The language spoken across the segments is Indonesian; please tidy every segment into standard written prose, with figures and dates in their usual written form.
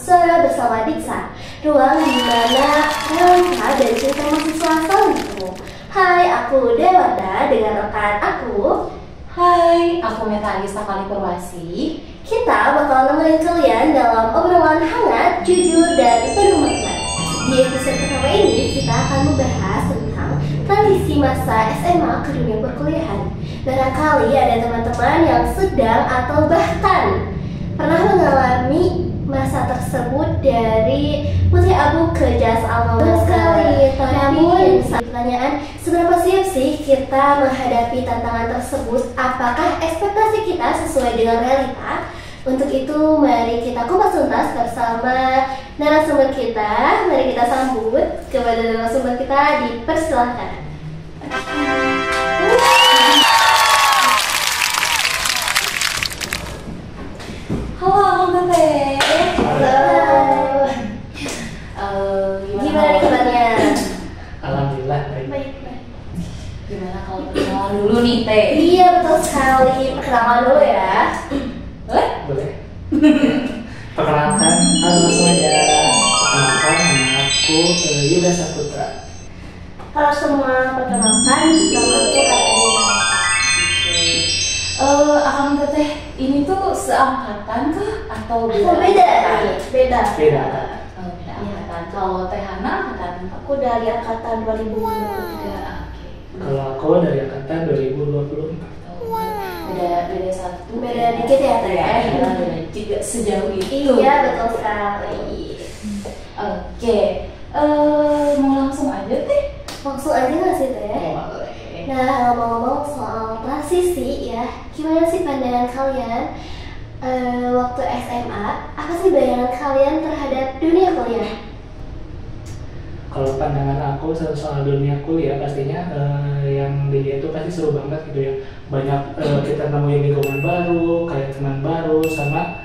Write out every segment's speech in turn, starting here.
Suara bersama Diksa, ruang di mana realita dan cerita mahasiswa saling bertemu. Hai, aku Dewata dengan rekan aku. Hai, aku Meta Agista Kali Purwasi. Kita bakal nemenin kalian dalam obrolan hangat, jujur, dan penuh makna. Di episode pertama ini, kita akan membahas tentang transisi masa SMA ke dunia perkuliahan. Barangkali ada teman-teman yang sedang atau bahkan pernah mengalami masa tersebut dari putih abu ke jas alma sekali. Namun, pertanyaan, seberapa siap sih kita menghadapi tantangan tersebut? Apakah ekspektasi kita sesuai dengan realita? Untuk itu, mari kita kupas tuntas bersama narasumber kita. Mari kita sambut kepada narasumber kita, dipersilahkan. Halo, Tete. Halo. Gimana nih kabarnya? Alhamdulillah baik. Baik. Gimana kalau perkenalan dulu nih, Teh? Iya, betul sekali. Perkenalan dulu ya. Boleh? Perkenalkan, halo semuanya. Perkenalkan, nama aku Yuda Saputra. Halo semua, perkenalkan, nama aku Katarina. Akang Teteh, ini tuh seangkatan kah atau beda? Oh, beda nih, beda. Beda. Oh, beda angkatan. Kalau Teh Hana angkatan Aku dari angkatan 2023. Oke. Kalau aku dari angkatan 2024. Beda satu. Beda dikit ya, Teh? Iya, beda tidak sejauh itu. Iya, betul sekali. Oke. Mau langsung aja, Teh? Langsung aja nggak sih, Teh? Boleh. Nah, ngomong-ngomong soal transisi ya, gimana sih pandangan kalian waktu SMA? Apa sih bayangan kalian terhadap dunia kuliah? Kalau pandangan aku soal dunia kuliah pastinya yang dilihat itu pasti seru banget gitu ya. Banyak kita nemuin lingkungan baru, kayak teman baru, sama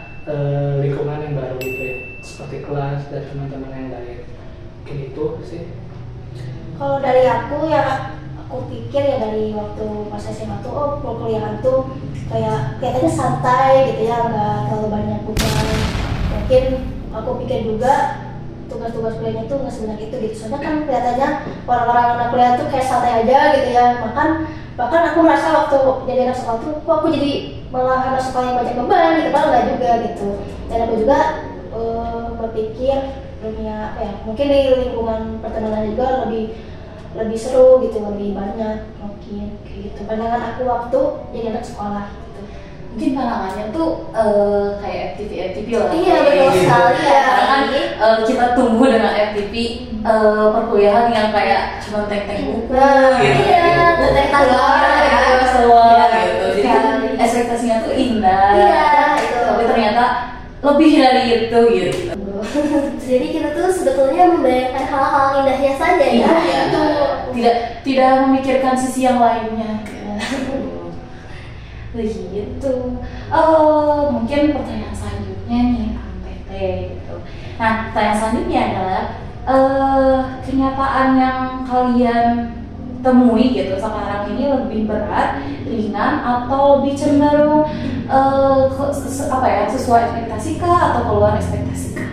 lingkungan yang baru gitu ya. Seperti kelas dan teman-teman yang lain. Mungkin itu sih. Kalau dari aku ya, aku pikir ya dari waktu pas SMA tuh, oh perkuliahan tuh kayak kelihatannya santai gitu ya, nggak terlalu banyak beban. Mungkin aku pikir juga tugas-tugas kuliahnya tuh nggak sebenarnya itu gitu. Soalnya kan kelihatannya orang-orang anak kuliah tuh kayak santai aja gitu ya. Bahkan aku merasa waktu jadi anak sekolah tuh, kok aku jadi malah anak sekolah yang banyak beban gitu, kan nggak juga gitu. Dan aku juga berpikir dunia apa ya, mungkin di lingkungan pertemanan juga lebih seru gitu, lebih banyak mungkin kayak gitu. Pandangan aku waktu jadi anak sekolah gitu. Mungkin pandangannya tuh kayak FTV lah. Iya, betul sekali ya. Karena kan kita tumbuh dengan FTV perkuliahan yang kayak cuma teng-teng buku gitu. Iya, teng-teng keluar gitu. Jadi kan ekspektasinya tuh indah. Iya, itu. Tapi ternyata lebih dari itu gitu. Jadi kita tuh sebetulnya membayangkan hal-hal indahnya saja ya. Iya. Tidak memikirkan sisi yang lainnya. Begitu. Mungkin pertanyaan selanjutnya nih, APT gitu. Nah, pertanyaan selanjutnya adalah kenyataan yang kalian temui gitu sekarang ini lebih berat, ringan, atau lebih cenderung sesuai ekspektasi kah atau keluar ekspektasi kah?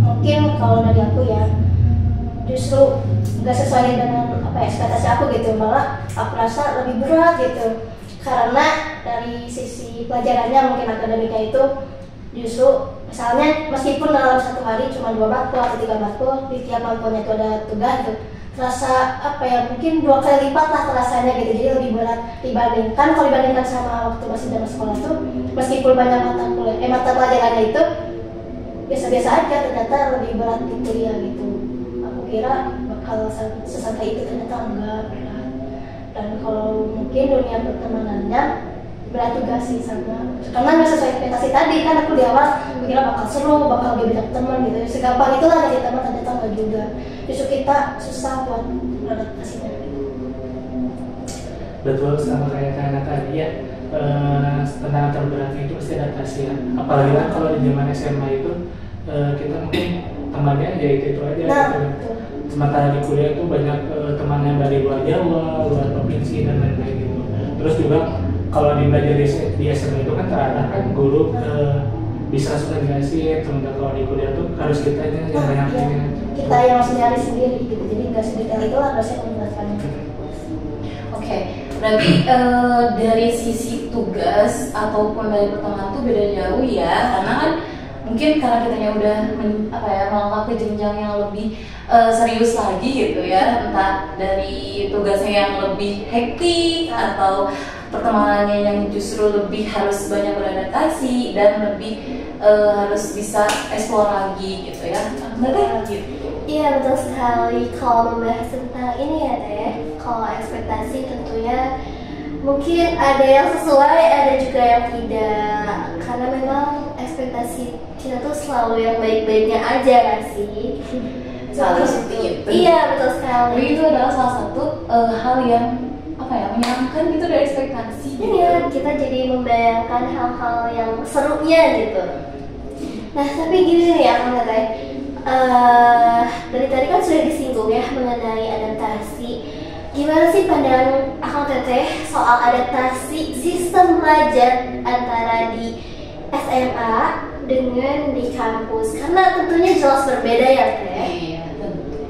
Mungkin kalau dari aku ya, justru nggak sesuai dengan ekspektasi aku gitu, malah aku rasa lebih berat gitu. Karena dari sisi pelajarannya mungkin akademika itu justru misalnya meskipun dalam satu hari cuma 2 matkul atau 3 matkul, di tiap matkulnya itu ada tugas gitu, terasa mungkin 2 kali lipat lah terasanya gitu. Jadi lebih berat dibandingkan sama waktu masih dalam sekolah tuh, meskipun banyak mata pelajarannya itu biasa-biasa aja, ternyata lebih berat di kuliah gitu. Aku kira bakal sesantai itu, ternyata enggak berat. Dan kalau mungkin dunia pertemanannya berat juga sih, sama karena nggak sesuai ekspektasi tadi kan. Aku di awal kira bakal seru, bakal lebih banyak teman gitu, segampang itulah dari teman, ternyata enggak juga. Justru kita susah buat beradaptasinya. Betul, sama kayak Tana tadi ya. Tantangan terberatnya itu pasti adaptasi ya. Apalagi kan kalau di zaman SMA itu kita mungkin temannya ya itu aja gitu. Sementara di kuliah itu banyak teman yang dari luar Jawa, luar provinsi dan lain-lain gitu. Terus juga kalau di belajar di SMA itu kan terarah kan guru bisa langsung dijelasin. Sementara kalau di kuliah tuh harus kita aja yang banyak Iya. Kita yang harus nyari sendiri gitu, jadi nggak sedetail itu lah dosen menjelaskannya. Oke, berarti dari sisi tugas ataupun dari pertemanan tuh beda jauh ya, karena kan mungkin karena kitanya udah melangkah ke jenjang yang lebih serius lagi gitu ya, entah dari tugasnya yang lebih hektik atau pertemanannya yang justru lebih harus banyak beradaptasi dan lebih harus bisa explore lagi gitu ya. Benar gitu. Iya betul sekali. Kalau membahas tentang ini ya Teh, kalau ekspektasi tentunya mungkin ada yang sesuai, ada juga yang tidak. Karena memang ekspektasi kita tuh selalu yang baik-baiknya aja kan sih. Selalu seperti itu. Iya betul sekali. Tapi itu adalah salah satu hal yang menyenangkan gitu dari ekspektasi. Iya, kita jadi membayangkan hal-hal yang serunya gitu. Nah, tapi gini nih Akang Teteh, dari tadi kan sudah disinggung ya mengenai adaptasi. Gimana sih pandangan Akang Teteh soal adaptasi sistem belajar antara di SMA dengan di kampus? Karena tentunya jelas berbeda ya Teh. Iya, tentu.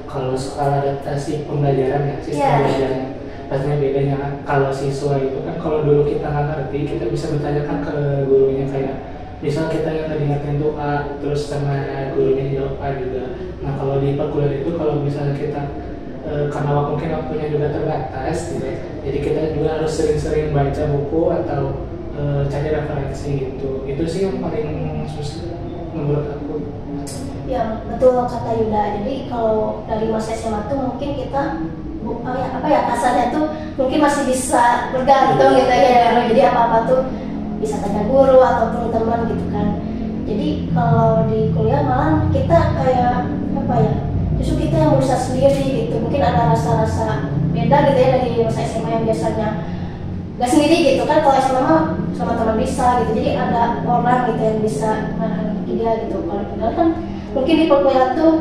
Kalau soal adaptasi pembelajaran ya, sistem Iya. pembelajaran pastinya bedanya kan. Kalau siswa itu kan kalau dulu kita nggak ngerti, kita bisa bertanyakan ke gurunya, kayak misal kita yang tadi ngertiin tuh A, terus sama gurunya jawab A juga. Nah kalau di perkuliahan itu kalau misalnya kita karena mungkin waktunya juga terbatas gitu, jadi kita juga harus sering-sering baca buku atau cari referensi gitu. Itu sih yang paling susah menurut aku. Ya betul kata Yuda. Jadi kalau dari masa SMA tuh mungkin kita kasarnya tuh mungkin masih bisa bergantung gitu ya. Jadi apa-apa tuh bisa tanya guru ataupun teman gitu kan. Jadi kalau di kuliah malah kita kayak justru kita yang berusaha sendiri gitu. Mungkin ada rasa-rasa beda gitu ya dari masa SMA yang biasanya nggak sendiri gitu kan. Kalau SMA mah sama teman bisa gitu. Jadi ada orang gitu yang bisa ngarahin dia gitu. Kalau kuliah kan mungkin di perkuliahan tuh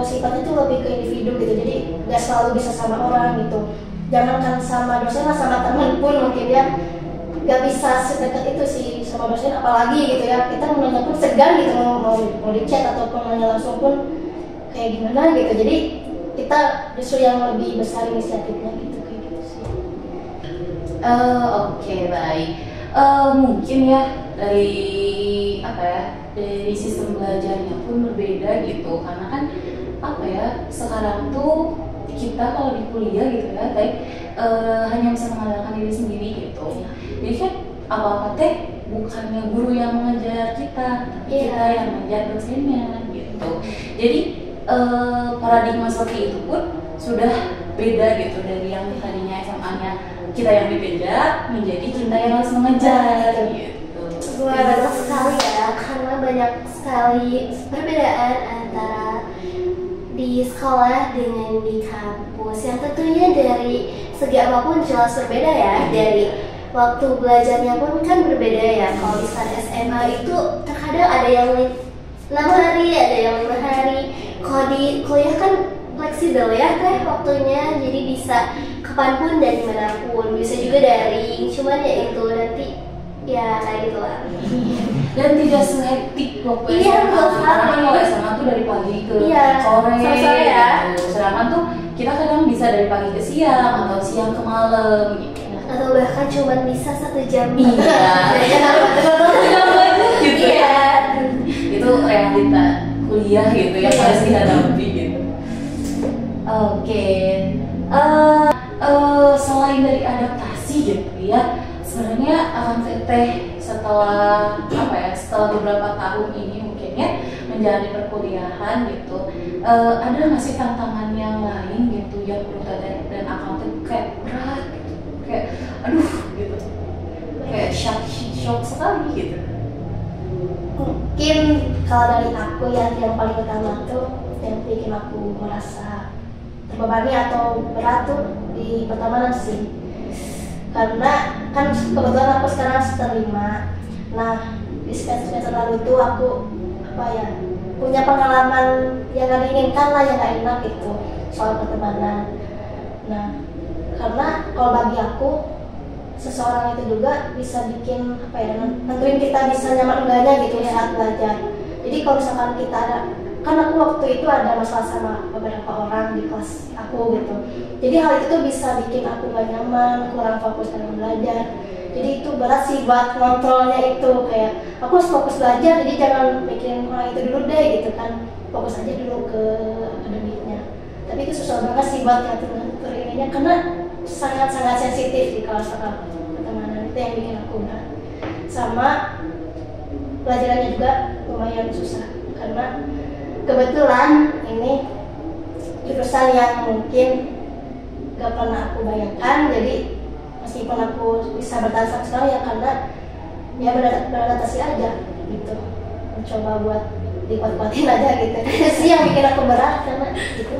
sifatnya tuh lebih ke individu gitu, jadi nggak selalu bisa sama orang gitu. Jangankan sama dosen lah, sama teman pun mungkin dia nggak bisa sedekat itu sih sama dosen, apalagi gitu ya kita menanya pun segan gitu, mau di chat ataupun nanya langsung pun kayak gimana gitu. Jadi kita justru yang lebih besar inisiatifnya gitu, kayak gitu sih. Oke, baik. Mungkin ya dari sistem belajarnya pun berbeda gitu, karena kan sekarang tuh kita kalau di kuliah gitu ya hanya bisa mengandalkan diri sendiri gitu. Jadi kan apa-apa teh bukannya guru yang mengajar kita, tapi kita yang mengajar dosennya gitu. Jadi paradigma seperti itu pun sudah beda gitu dari yang tadinya SMA-nya kita yang dikejar menjadi kita yang harus mengejar gitu. Banyak sekali ya, karena banyak sekali perbedaan antara di sekolah dengan di kampus yang tentunya dari segi apapun jelas berbeda ya. Dari waktu belajarnya pun kan berbeda ya. Kalau misalnya SMA itu terkadang ada yang 6 hari, ada yang 5 hari. Kalau di kuliah kan fleksibel ya Teh waktunya, jadi bisa kapanpun dan dimanapun, bisa juga daring. Cuman ya itu nanti ya kayak gitu lah. Dan tidak sehektik waktu Iya, SMA. betul sekali. Karena kalau SMA tuh dari pagi ke sore sore ya. gitu. Sedangkan tuh kita kadang bisa dari pagi ke siang atau siang ke malam gitu. Atau bahkan cuma bisa 1 jam. Iya. Gitu Iya. ya. Itu realita kuliah gitu yang Iya. harus dihadapi gitu. Oke. Selain dari adaptasi gitu ya, sebenarnya Akang Teteh setelah beberapa tahun ini mungkin ya menjalani perkuliahan gitu, ada nggak sih tantangan yang lain gitu yang menurut Teteh dan Akang tuh kayak berat gitu, kayak aduh gitu, kayak shock sekali gitu. Mungkin kalau dari aku ya, yang paling utama tuh yang bikin aku merasa terbebani atau berat tuh di pertemanan sih. Karena kan kebetulan aku sekarang semester 5. Nah di semester lalu itu aku punya pengalaman yang gak diinginkan lah, yang gak enak gitu soal pertemanan. Nah karena kalau bagi aku seseorang itu juga bisa bikin apa ya, nentuin kita bisa nyaman enggaknya gitu saat belajar. Jadi kalau misalkan kita ada, kan aku waktu itu ada masalah sama beberapa orang di kelas aku gitu, jadi hal itu tuh bisa bikin aku gak nyaman, kurang fokus dalam belajar. Jadi itu berat sih buat kontrolnya itu, kayak aku harus fokus belajar, jadi jangan mikirin orang itu dulu deh gitu kan, fokus aja dulu ke akademiknya. Tapi itu susah banget sih buat ngatur ininya, karena sangat-sangat sensitif di kelas pertemanan, itu yang bikin aku berat. Sama pelajarannya juga lumayan susah, karena kebetulan ini jurusan yang mungkin gak pernah aku bayangkan. Jadi meskipun aku bisa bertahan sampai sekarang ya karena ya beradaptasi aja gitu, mencoba buat dikuat-kuatin aja gitu. Itu sih yang bikin aku berat, karena gitu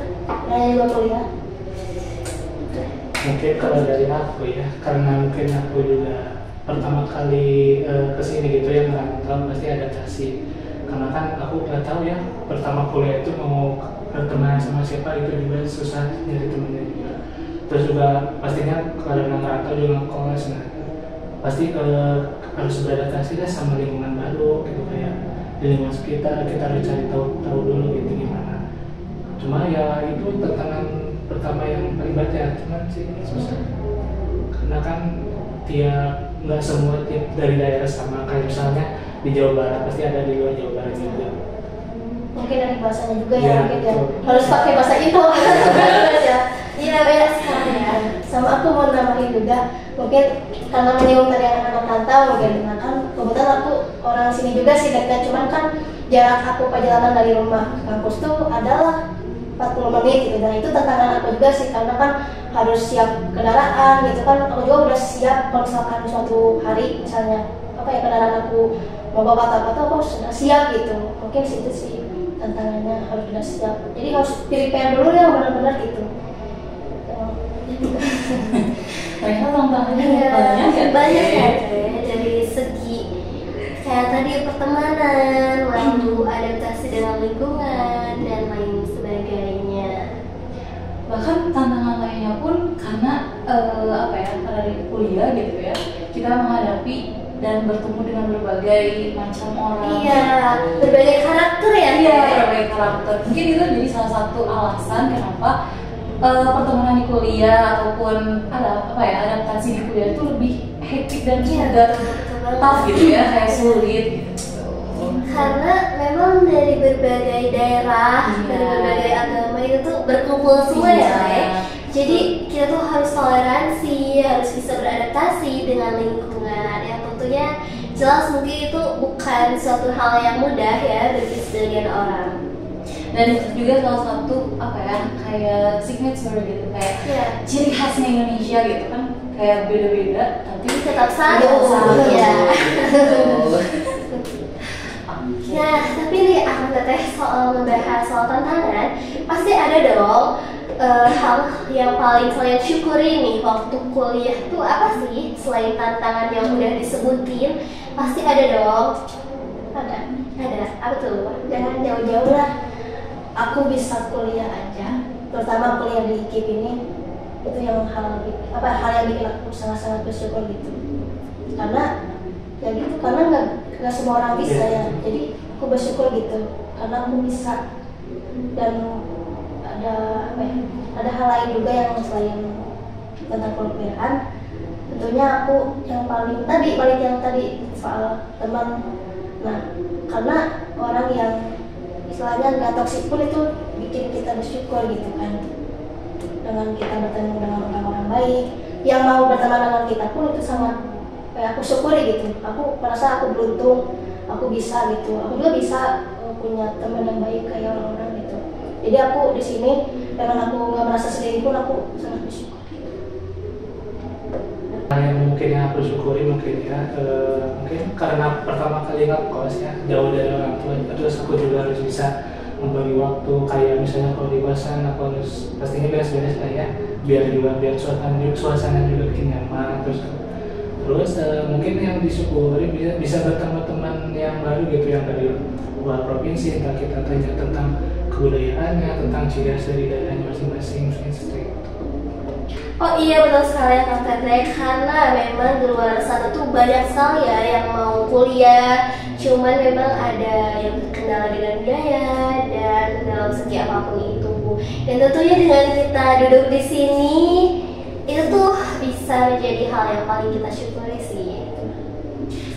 namanya juga kuliah. Mungkin kalau dari aku ya, karena mungkin aku juga pertama kali kesini gitu ya, merantau pasti adaptasi. Karena kan aku nggak tahu ya, pertama kuliah itu mau berteman sama siapa itu juga susah nyari temennya juga. Terus juga pastinya karena merantau juga kos, nah pasti harus beradaptasi lah sama lingkungan baru gitu, kayak di lingkungan sekitar kita harus cari tahu dulu gitu gimana. Cuma ya itu tantangan pertama yang paling berat ya, cuman sih susah. Karena kan nggak semua tiap dari daerah sama, kayak misalnya di Jawa Barat pasti ada di luar Jawa Barat juga. Mungkin dari bahasanya juga ya, Ya, mungkin ya betul. harus pakai bahasa Indo ya. Iya beda sekali ya. Sama aku mau nambahin juga, mungkin karena menyinggung tadi anak-anak rantau mungkin, nah kan kebetulan aku orang sini juga sih dekat, cuman kan jarak aku perjalanan dari rumah ke kampus tuh adalah 40 menit gitu, dan itu tantangan aku juga sih, karena kan harus siap kendaraan gitu kan. Aku juga udah siap kalau misalkan suatu hari misalnya apa ya, kendaraan aku mau bawa apa tuh aku sudah siap gitu. Mungkin situ sih tantangannya, harus sudah siap, jadi harus prepare dulu ya benar-benar gitu. Mereka tantangannya Banyak ya, dari segi kayak tadi pertemanan, lalu adaptasi dengan lingkungan dan lain sebagainya. Bahkan tantangan lainnya pun karena apa ya, karena dari kuliah gitu ya, kita menghadapi dan bertemu dengan berbagai macam orang. Iya, berbagai karakter ya. Iya, berbagai karakter. Mungkin itu jadi salah satu alasan kenapa pertemanan di kuliah ataupun apa ya, adaptasi di kuliah itu lebih hektik dan juga tough gitu ya, kayak sulit gitu. Karena memang dari berbagai daerah, dari berbagai agama itu tuh berkumpul semua ya. Jadi kita tuh harus toleransi, harus bisa beradaptasi dengan lingkungan yang tentunya jelas mungkin itu bukan suatu hal yang mudah ya bagi sebagian orang. Dan itu juga salah satu apa ya, kayak signature gitu, kayak Ya, ciri khasnya Indonesia gitu kan, kayak beda-beda tapi tetap satu. Ya. Nah, tapi nih aku teteh soal membahas soal tantangan, pasti ada dong hal yang paling kalian syukuri nih waktu kuliah tuh apa sih? Selain tantangan yang udah disebutin, pasti ada dong. Ada. Apa tuh? Jangan jauh-jauh lah, aku bisa kuliah aja, terutama kuliah di IKIP ini, itu yang hal yang bikin aku sangat-sangat bersyukur gitu. Karena ya gitu, karena nggak semua orang bisa ya, jadi aku bersyukur gitu karena aku bisa. Dan ada hal lain juga yang selain tentang perkuliahan, tentunya aku yang paling tadi soal teman. Nah, karena orang yang istilahnya nggak toksik pun itu bikin kita bersyukur gitu kan, dengan kita bertemu dengan orang-orang baik yang mau berteman dengan kita pun itu sangat aku syukuri gitu. Aku merasa aku beruntung, aku bisa gitu, aku juga bisa punya teman yang baik kayak orang-orang gitu. Jadi aku di sini dengan aku nggak merasa sendiri pun aku sangat bersyukur. Yang mungkin yang aku syukuri mungkin ya, mungkin karena pertama kali ngekos ya, jauh dari orang tua, terus aku juga harus bisa membagi waktu, kayak misalnya kalau di kosan aku harus pastinya beres-beres lah ya, biar suasana juga bikin nyaman. Terus mungkin yang disyukuri bisa bertemu teman yang baru gitu, yang dari luar provinsi, entah kita tanya tentang kebudayaannya, tentang ciri khas dari daerahnya masing-masing, mungkin seperti itu. Oh iya betul sekali ya Kang Tete, karena memang di luar sana tuh banyak sekali ya yang mau kuliah, cuman memang ada yang terkendala dengan biaya dan dalam segi apapun itu. Dan tentunya dengan kita duduk di sini itu tuh bisa menjadi hal yang paling kita syukuri sih.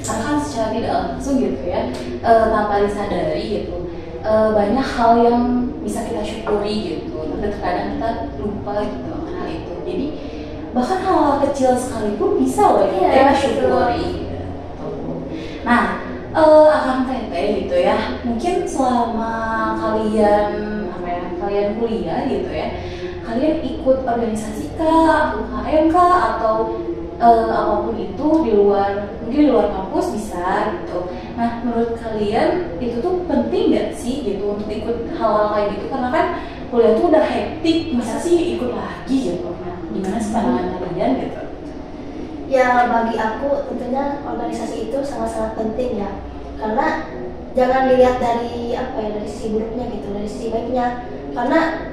Karena kan secara tidak langsung gitu ya, tanpa disadari gitu, banyak hal yang bisa kita syukuri gitu, tapi terkadang kita lupa gitu akan hal itu. Jadi bahkan hal kecil sekalipun bisa loh kita syukuri gitu. Nah, Akang Teteh gitu ya, mungkin selama kalian kalian kuliah gitu ya, kalian ikut organisasi kah, UKM kah, atau apapun itu di luar, mungkin di luar kampus bisa gitu. Nah, menurut kalian itu tuh penting gak sih gitu untuk ikut hal-hal kayak gitu? Karena kan kuliah tuh udah hektik, masa sih ikut lagi gitu? Nah, gimana sih pandangan kalian gitu? Ya bagi aku tentunya organisasi itu sangat-sangat penting ya, karena jangan dilihat dari dari sisi buruknya gitu, dari sisi baiknya, karena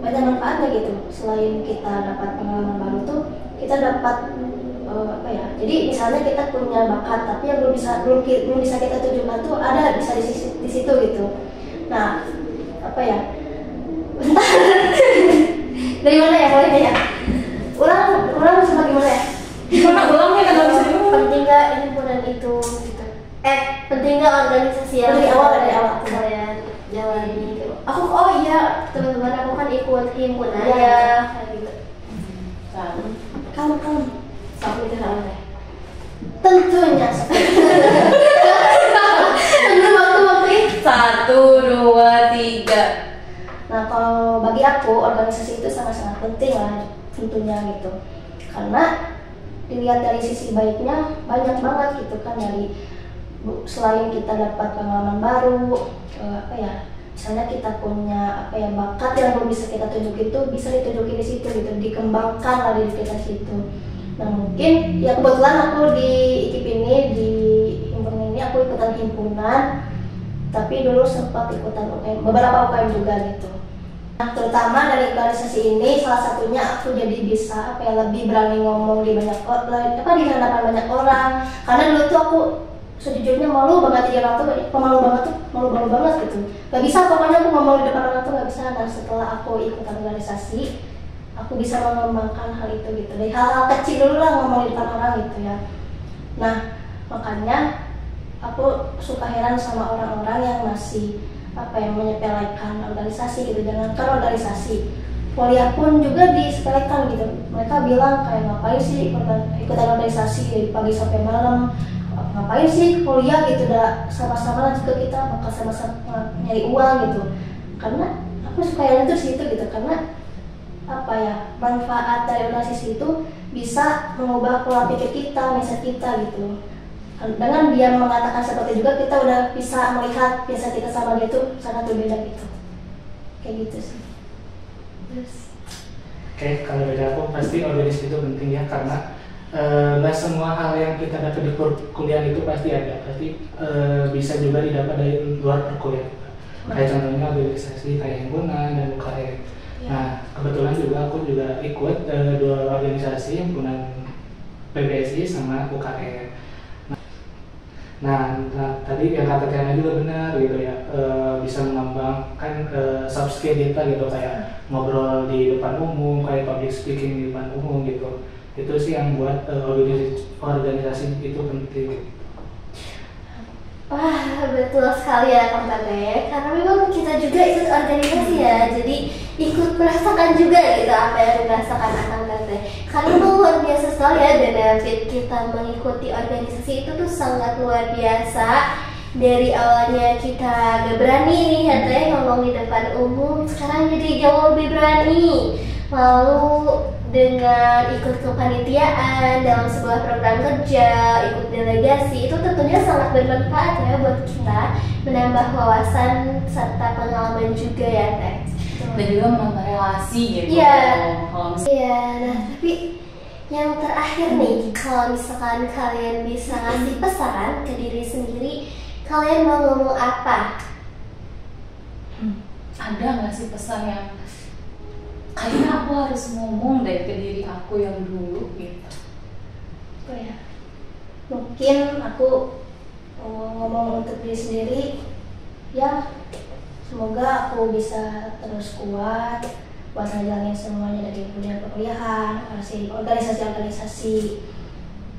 banyak manfaatnya gitu. Selain kita dapat pengalaman baru tuh, kita dapat jadi misalnya kita punya bakat tapi yang belum bisa kita tunjukkan tuh ada bisa di situ gitu. Nah dari mana ya mulainya ya? Ulang sama gimana ya? Gimana ulangnya kan bisa diulang? Penting nggak himpunan itu gitu? Penting nggak organisasi yang dari awal kalian jalani gitu? Iya teman-teman, aku kan ikut himpunan ya kayak gitu. Kamu sama itu hal ya? Tentunya. Waktu itu 1, 2, 3. Nah kalau bagi aku organisasi itu sangat-sangat penting lah tentunya gitu, karena dilihat dari sisi baiknya banyak banget gitu kan, dari selain kita dapat pengalaman baru, misalnya kita punya bakat yang belum bisa kita tunjukin itu bisa ditunjukin di situ gitu, dikembangkan lah di kita situ. Nah mungkin ya kebetulan aku di IKIP ini, di himpunan ini aku ikutan himpunan, tapi dulu sempat ikutan UKM, beberapa UKM juga gitu. Nah terutama dari organisasi ini salah satunya aku jadi bisa lebih berani ngomong di banyak di hadapan banyak orang, karena dulu tuh aku sejujurnya malu banget, malu banget gitu. Gak bisa pokoknya aku ngomong di depan orang tuh gak bisa. Nah setelah aku ikut organisasi, aku bisa mengembangkan hal itu gitu, dari hal-hal kecil dulu lah ngomong di depan orang gitu ya. Nah makanya aku suka heran sama orang-orang yang masih menyepelekan organisasi gitu. Jangankan organisasi, kuliah pun juga disepelekan gitu. Mereka bilang ngapain sih ikutan organisasi dari pagi sampai malam, ngapain sih kuliah gitu, udah sama-sama juga kita bakal sama-sama nyari uang gitu. Karena aku suka yang itu situ gitu, karena manfaat dari organisasi itu bisa mengubah pola pikir kita, mindset kita gitu. Dengan dia mengatakan seperti juga, kita udah bisa melihat biasa kita sama dia tuh sangat berbeda gitu. Kayak gitu sih. Oke, kalau dari aku pasti organisasi itu penting ya, karena nggak semua hal yang kita dapat di perkuliahan itu pasti bisa juga didapat dari luar perkuliahan. Kayak contohnya organisasi kayak himpunan dan UKM. Nah kebetulan juga aku juga ikut 2 organisasi, himpunan PBSI sama UKM. Nah, tadi yang kata Tiana juga benar gitu ya, bisa mengembangkan soft skill kita gitu, kayak ngobrol di depan umum, kayak public speaking di depan umum gitu. Itu sih yang buat organisasi itu penting. Wah betul sekali ya Kang Tete, karena memang kita juga ikut organisasi ya, jadi ikut merasakan juga gitu apa yang dirasakan Kang Tete. Karena itu luar biasa sekali ya, benefit kita mengikuti organisasi itu tuh sangat luar biasa. Dari awalnya kita gak berani nih katanya ngomong di depan umum, sekarang jadi jauh lebih berani. Lalu dengan ikut kepanitiaan dalam sebuah program kerja, ikut delegasi, itu tentunya sangat bermanfaat ya buat kita, menambah wawasan serta pengalaman juga ya Teh. Dan juga menambah relasi gitu. Iya. Nah tapi yang terakhir nih, kalau misalkan kalian bisa ngasih pesan ke diri sendiri, kalian mau ngomong apa? Ada nggak sih pesan yang kayaknya aku harus ngomong deh ke diri aku yang dulu gitu. Apa ya? Mungkin aku ngomong untuk diri sendiri, ya semoga aku bisa terus kuat buat ngejalanin semuanya dari kuliah ke kuliahan, organisasi.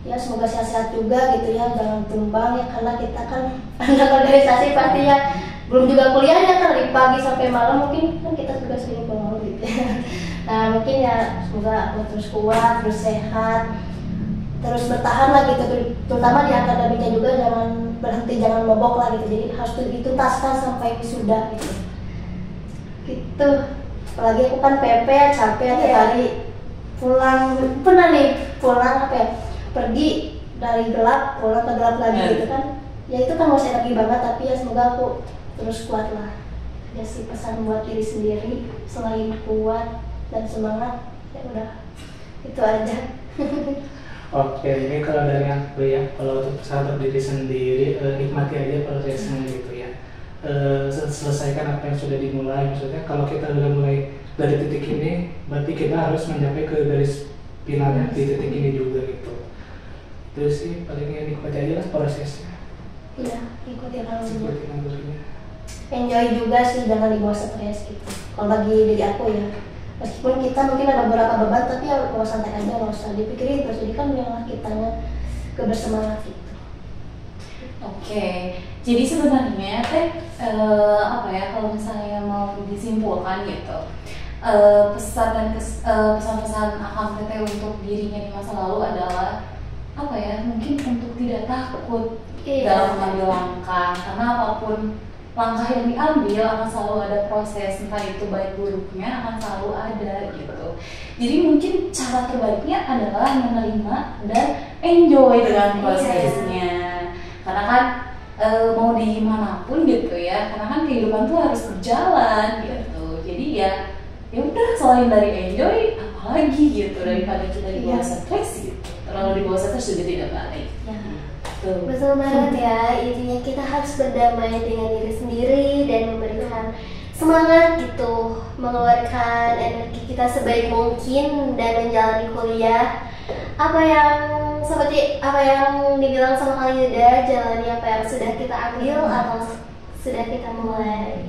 Ya semoga sehat-sehat juga gitu ya, jangan tumbang ya, karena kita kan anak organisasi pasti ya belum juga kuliahnya kan dari pagi sampai malam, mungkin kan kita juga sering bangun gitu. Nah mungkin ya semoga aku terus kuat, terus sehat, terus bertahan lah gitu, terutama di akademiknya juga jangan berhenti, jangan mogok lah gitu, jadi harus dituntaskan sampai wisuda gitu. Gitu. Apalagi aku kan PP capek tiap hari pulang, pernah nih pulang apa ya, pergi dari gelap pulang ke gelap lagi gitu kan, ya itu kan masih energi banget, tapi ya semoga aku terus kuat lah. Ya sih pesan buat diri sendiri, selain kuat dan semangat, ya udah itu aja. Oke, ini kalau dari aku ya, kalau untuk pesan untuk diri sendiri, nikmati aja prosesnya gitu ya. Selesaikan apa yang sudah dimulai. Maksudnya kalau kita udah mulai dari titik ini, berarti kita harus mencapai ke garis finalnya di titik ini juga gitu. Terus sih palingnya nikmati aja lah prosesnya. Iya, ikutin alurnya. Ikutin alurnya. Enjoy juga sih, jangan dibawa stres gitu. Kalau bagi diri aku ya, meskipun kita mungkin ada beberapa beban, tapi ya bawa santai aja, nggak usah dipikirin terus, jadi kan yang kitanya kebersemangat gitu. Oke, jadi sebenarnya apa ya, kalau misalnya mau disimpulkan gitu, pesan-pesan Akang Teteh untuk dirinya di masa lalu adalah apa ya, mungkin untuk tidak takut dalam mengambil langkah, karena apapun langkah yang diambil akan selalu ada proses, entah itu baik buruknya akan selalu ada gitu. Jadi mungkin cara terbaiknya adalah menerima dan enjoy dengan prosesnya. Karena kan mau di manapun gitu ya, karena kan kehidupan tuh harus berjalan gitu. Jadi ya udah, selain dari enjoy apalagi gitu, daripada kita dibawa stres gitu. Terlalu dibawa stres juga tidak baik. Betul banget ya, intinya kita harus berdamai dengan diri sendiri dan memberikan semangat gitu, mengeluarkan energi kita sebaik mungkin dan menjalani kuliah. Seperti apa yang dibilang sama Kang Yuda, jalani apa yang sudah kita ambil atau sudah kita mulai.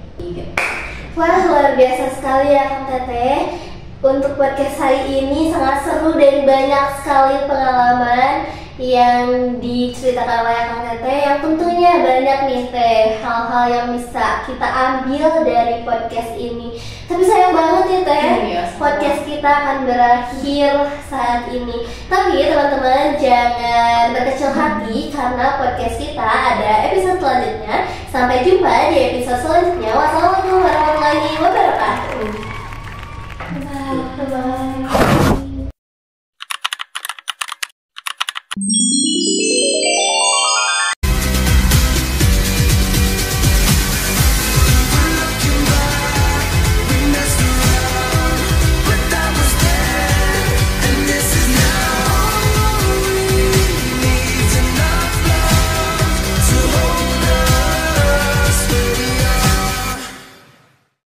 Wah, luar biasa sekali ya Kang Teteh. Untuk podcast hari ini sangat seru dan banyak sekali pengalaman yang diceritakan oleh Kang Teteh, yang tentunya banyak nih Teh hal-hal yang bisa kita ambil dari podcast ini. Tapi sayang banget ya Teh, podcast kita akan berakhir saat ini. Tapi teman-teman jangan berkecil hati, karena podcast kita ada episode selanjutnya. Sampai jumpa di episode selanjutnya. Wassalamualaikum warahmatullahi wabarakatuh. Bye.